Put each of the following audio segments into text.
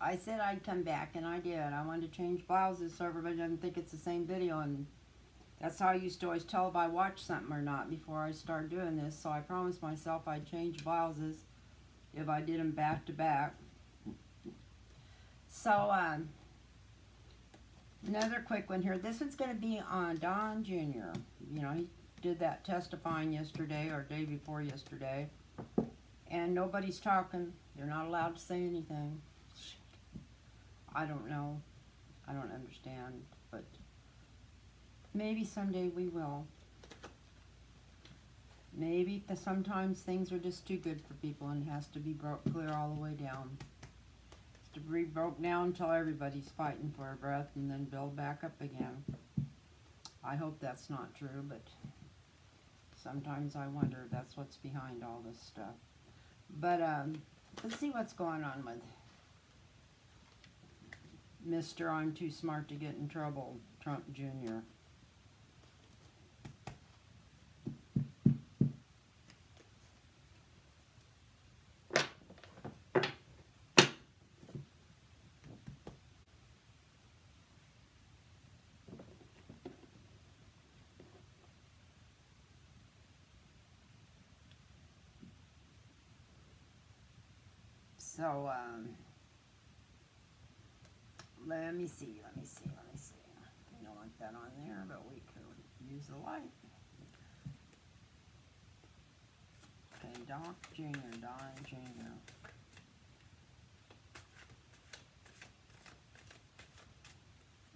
I said I'd come back, and I did. I wanted to change blouses so everybody doesn't think it's the same video, and that's how I used to always tell if I watched something or not before I started doing this. So I promised myself I'd change blouses if I did them back to back. So, another quick one here. This one's going to be on Don Jr. You know, he did that testifying yesterday or day before yesterday. And nobody's talking. They're not allowed to say anything. I don't know. I don't understand. But maybe someday we will. Maybe sometimes things are just too good for people and it has to be clear all the way down. It's to be broke down until everybody's fighting for a breath and then build back up again. I hope that's not true, but sometimes I wonder if that's what's behind all this stuff. But let's see what's going on with Mr. I'm too smart to get in trouble, Trump Jr. So, let me see. We don't want that on there, but we could use the light. Okay, Don Jr.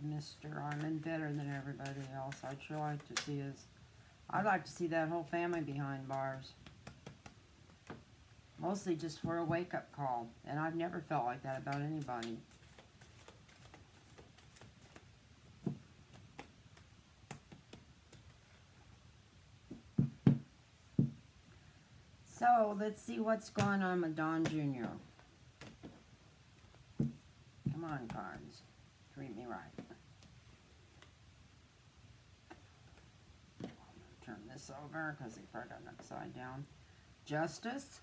Mr. I'm better than everybody else. I'd sure like to see I'd like to see that whole family behind bars. Mostly just for a wake-up call. And I've never felt like that about anybody. So, let's see what's going on with Don Jr. Come on, cards. Treat me right. I'm going to turn this over because they probably got it upside down. Justice?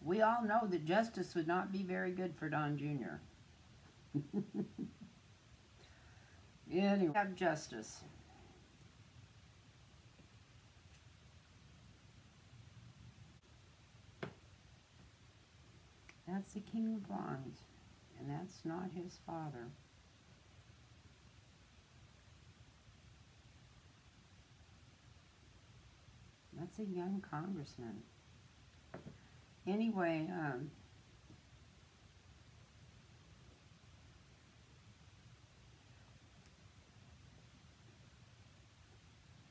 We all know that justice would not be very good for Don Jr. Anyway, we have justice. That's the King of Wands, and that's not his father. That's a young congressman. Anyway,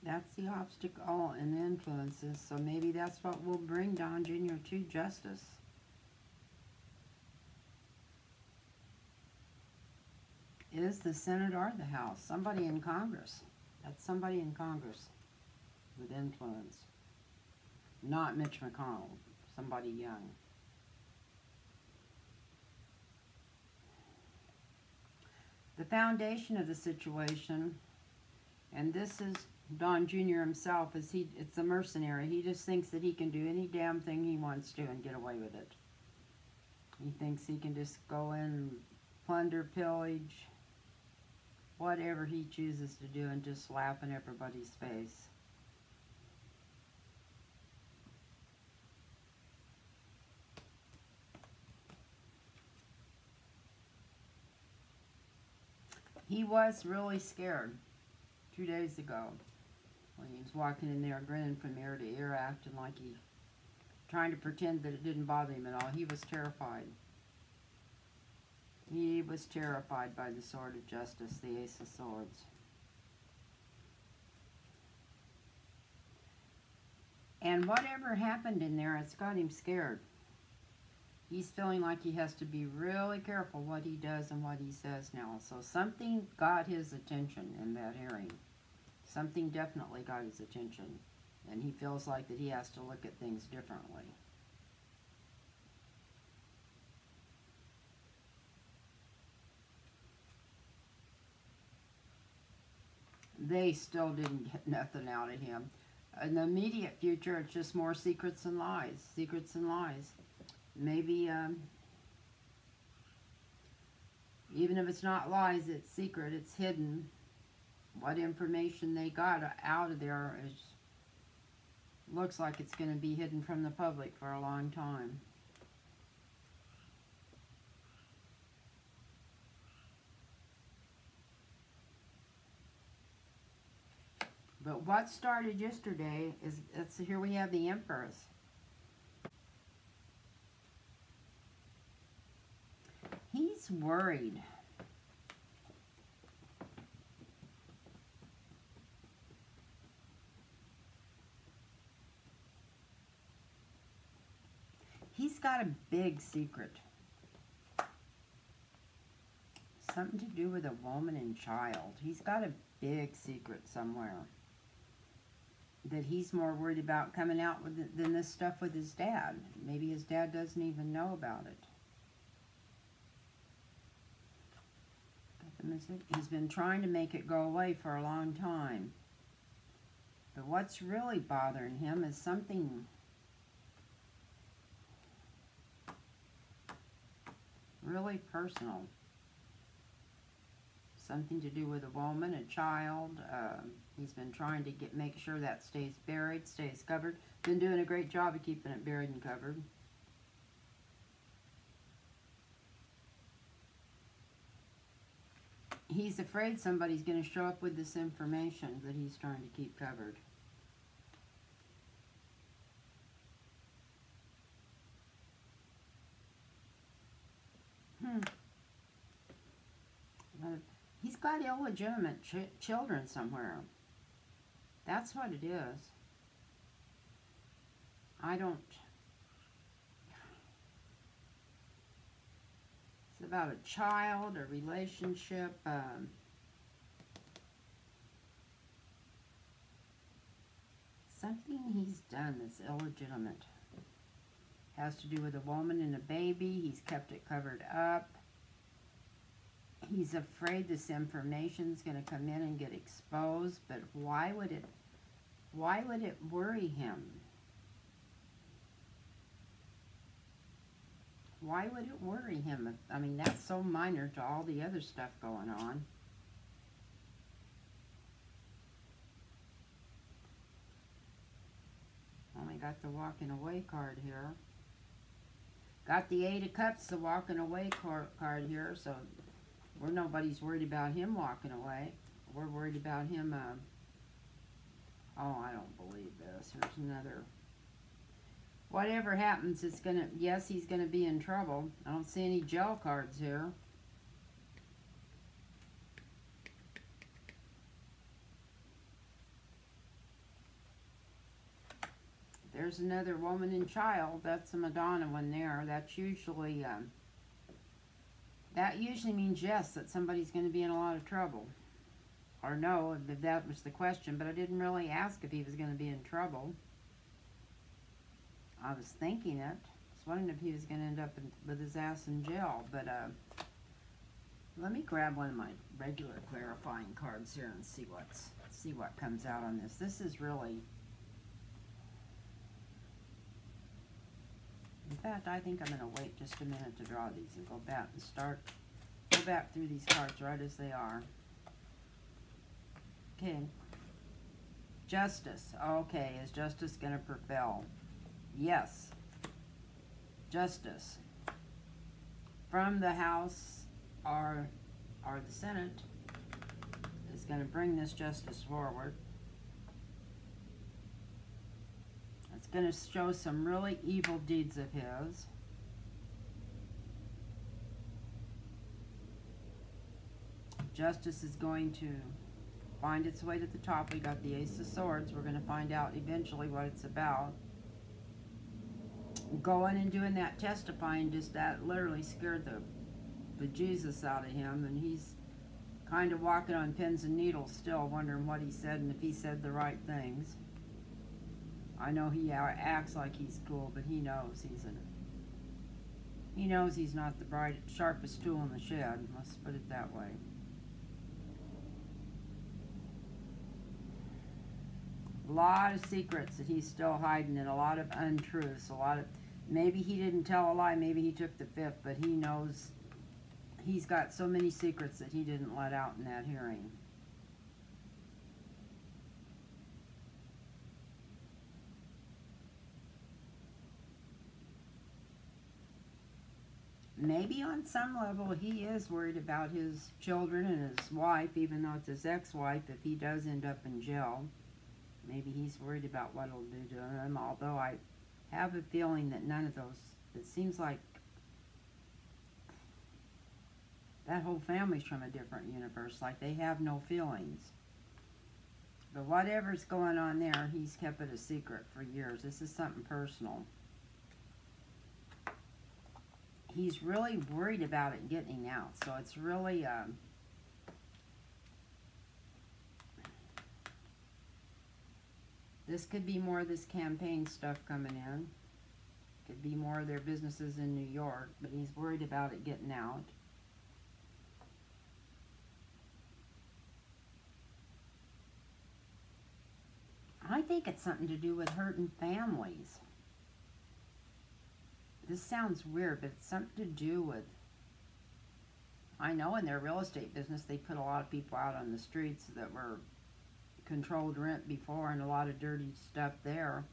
that's the obstacle and the influences, so maybe that's what will bring Don Jr. to justice. Is the Senate or the House? Somebody in Congress. That's somebody in Congress with influence. Not Mitch McConnell. Somebody young. The foundation of the situation, and this is Don Jr. himself, it's a mercenary. He just thinks that he can do any damn thing he wants to and get away with it. He thinks he can just go in and plunder, pillage, whatever he chooses to do, and just laugh in everybody's face. He was really scared 2 days ago when he was walking in there grinning from ear to ear, acting like trying to pretend that it didn't bother him at all. He was terrified. He was terrified by the sword of justice, the Ace of Swords. And whatever happened in there, it's got him scared. He's feeling like he has to be really careful what he does and what he says now. So something got his attention in that hearing. Something definitely got his attention. And he feels like that he has to look at things differently. They still didn't get nothing out of him. In the immediate future, it's just more secrets and lies. Secrets and lies. Maybe, even if it's not lies, it's secret, it's hidden. What information they got out of there is, looks like it's going to be hidden from the public for a long time. But what started yesterday is, here we have the Empress. He's worried. He's got a big secret. Something to do with a woman and child. He's got a big secret somewhere that he's more worried about coming out with than this stuff with his dad. Maybe his dad doesn't even know about it. He's been trying to make it go away for a long time. But what's really bothering him is something really personal. Something to do with a woman, a child. He's been trying to make sure that stays buried, stays covered. Been doing a great job of keeping it buried and covered. He's afraid somebody's going to show up with this information that he's trying to keep covered. He's got illegitimate children somewhere. That's what it is. I don't... It's about a child, a relationship, something he's done that's illegitimate. Has to do with a woman and a baby. He's kept it covered up. He's afraid this information's going to come in and get exposed, but why would it worry him? Why would it worry him? I mean, that's so minor to all the other stuff going on. Only got the walking away card here. Got the 8 of Cups, the walking away card here, so nobody's worried about him walking away. We're worried about him, oh, I don't believe this. Here's another. Whatever happens, it's gonna, yes, he's gonna be in trouble. I don't see any gel cards here. There's another woman and child. That's a Madonna one there. That's usually, that usually means yes, that somebody's going to be in a lot of trouble. Or no, if that was the question. But I didn't really ask if he was going to be in trouble. I was thinking it. I was wondering if he was going to end up with his ass in jail. But let me grab one of my regular clarifying cards here and see what comes out on this. This is really... In fact, I think I'm going to wait just a minute to draw these and go back through these cards right as they are. Okay. Justice. Okay, is justice going to prevail? Yes. Justice. From the House or the Senate is going to bring this justice forward. It's going to show some really evil deeds of his. Justice is going to find its way to the top. We got the Ace of Swords. We're going to find out eventually what it's about. Going and doing that testifying, just that literally scared the Jesus out of him. And he's kind of walking on pins and needles still, wondering what he said and if he said the right things. I know he acts like he's cool, but he knows he's not the sharpest tool in the shed. Let's put it that way. A lot of secrets that he's still hiding, and a lot of untruths. Maybe he didn't tell a lie, maybe he took the fifth, but he knows he's got so many secrets that he didn't let out in that hearing. Maybe on some level he is worried about his children and his wife, even though it's his ex-wife. If he does end up in jail, maybe he's worried about what it'll do to him, although I have a feeling that none of those, it seems like that whole family's from a different universe, like they have no feelings. But whatever's going on there, he's kept it a secret for years. This is something personal. He's really worried about it getting out, so it's really this could be more of this campaign stuff coming in. Could be more of their businesses in New York, but he's worried about it getting out. I think it's something to do with hurting families. This sounds weird, but it's something to do with, I know in their real estate business they put a lot of people out on the streets that were controlled rent before, and a lot of dirty stuff there.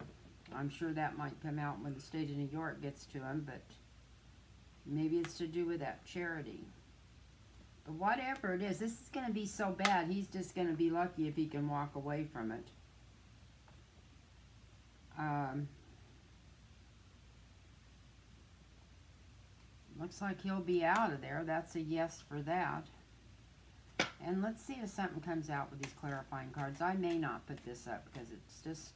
I'm sure that might come out when the state of New York gets to him, but maybe it's to do with that charity. But whatever it is, this is going to be so bad, he's just going to be lucky if he can walk away from it. Looks like he'll be out of there. That's a yes for that. And let's see if something comes out with these clarifying cards. I may not put this up because it's just,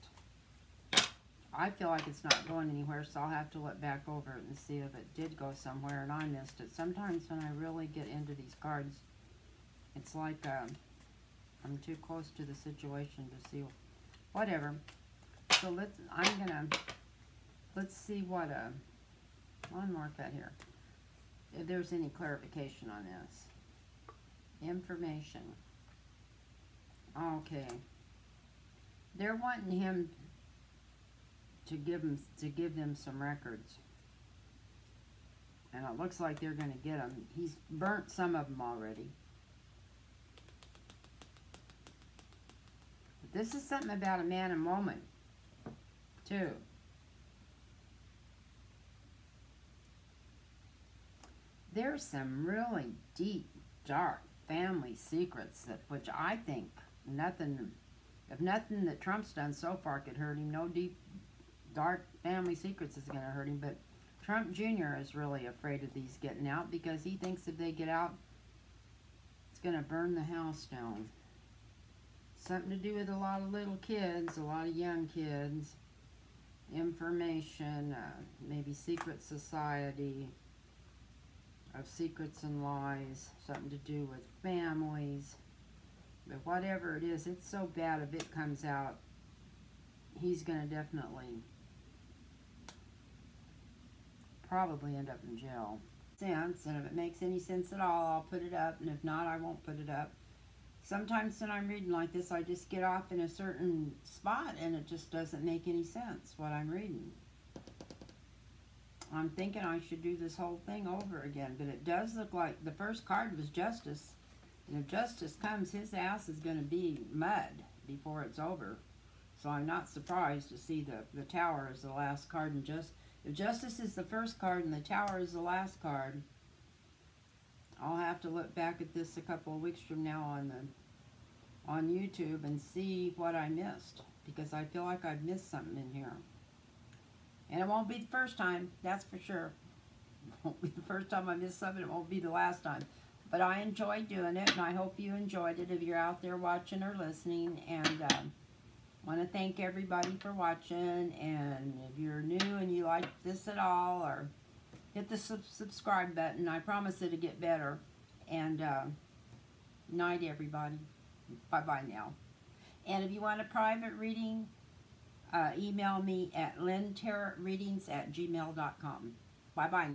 I feel like it's not going anywhere, so I'll have to look back over it and see if it did go somewhere and I missed it. Sometimes when I really get into these cards, it's like I'm too close to the situation to see. Whatever. So let's see what, one more cut here. If there's any clarification on this. Information. Okay. They're wanting him to give them some records. And it looks like they're going to get them. He's burnt some of them already. But this is something about a man and woman, too. There's some really deep, dark family secrets that, which I think nothing that Trump's done so far could hurt him. No deep, dark family secrets is going to hurt him. But Trump Jr. is really afraid of these getting out because he thinks if they get out, it's going to burn the house down. Something to do with a lot of little kids, a lot of young kids. Information, maybe secret society of secrets and lies, something to do with families. But whatever it is, it's so bad if it comes out, he's going to definitely probably end up in jail. And if it makes any sense at all, I'll put it up, and if not, I won't put it up. Sometimes when I'm reading like this, I just get off in a certain spot and it just doesn't make any sense what I'm reading. I'm thinking I should do this whole thing over again, but it does look like the first card was Justice. And if Justice comes, his ass is going to be mud before it's over. So I'm not surprised to see the Tower is the last card. And if Justice is the first card and the Tower is the last card, I'll have to look back at this a couple of weeks from now on YouTube and see what I missed, because I feel like I've missed something in here. And it won't be the first time, that's for sure. It won't be the first time I missed something, it won't be the last time. But I enjoyed doing it, and I hope you enjoyed it if you're out there watching or listening. And want to thank everybody for watching. And if you're new and you like this at all, or hit the subscribe button. I promise it'll get better. And night, everybody. Bye-bye now. And if you want a private reading, email me at lyntarotreadings@gmail.com. Bye-bye.